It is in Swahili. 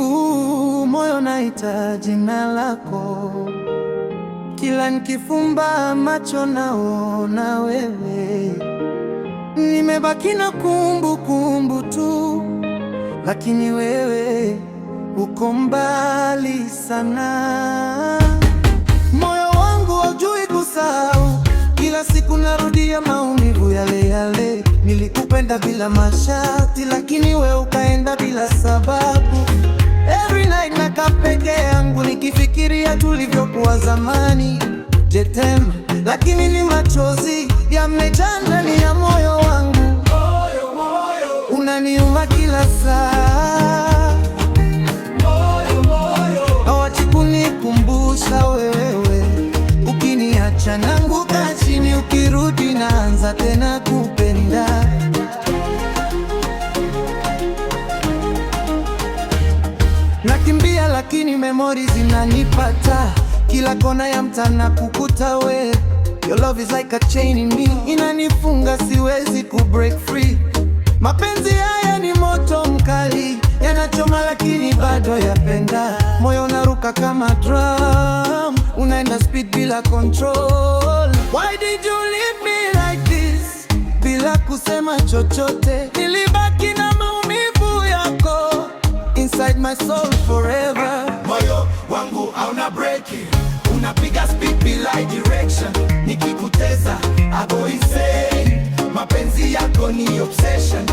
usiku, moyo naita jina lako. Kila nikifumba macho naona wewe. Nimebaki na kumbukumbu tu, lakini wewe uko mbali sana. Moyo wangu haujui kusahau, kila siku narudia maumivu yale yale. Nilikupenda bila masharti, lakini wewe ukaenda bila sababu. Every night nakaa peke yangu nikifikiria tulivyokuwa zamani. Jetem, lakini ni machozi yamejaa ndani ya moyo wangu. Unaniuma kila saa, hawachi kunikumbusha wewe. Ukiniacha naanguka chini, ukirudi naanza tena kupenda. Nakimbia lakini memories zinanipata, kila kona ya mtaa kukuta we. Your love is like a chain in me, inanifunga siwezi ku break free. Mapenzi haya ni moto mkali, yanachoma lakini bado yapenda. Moyo unaruka kama drum, unaenda speed bila control. Why did you leave me like this? Bila kusema chochote, nilibaki na maumivu yako inside my soul forever. Moyo wangu hauna breki, unapiga speed bila direction. Nikikuteza I go insane, mapenzi yako ni obsession.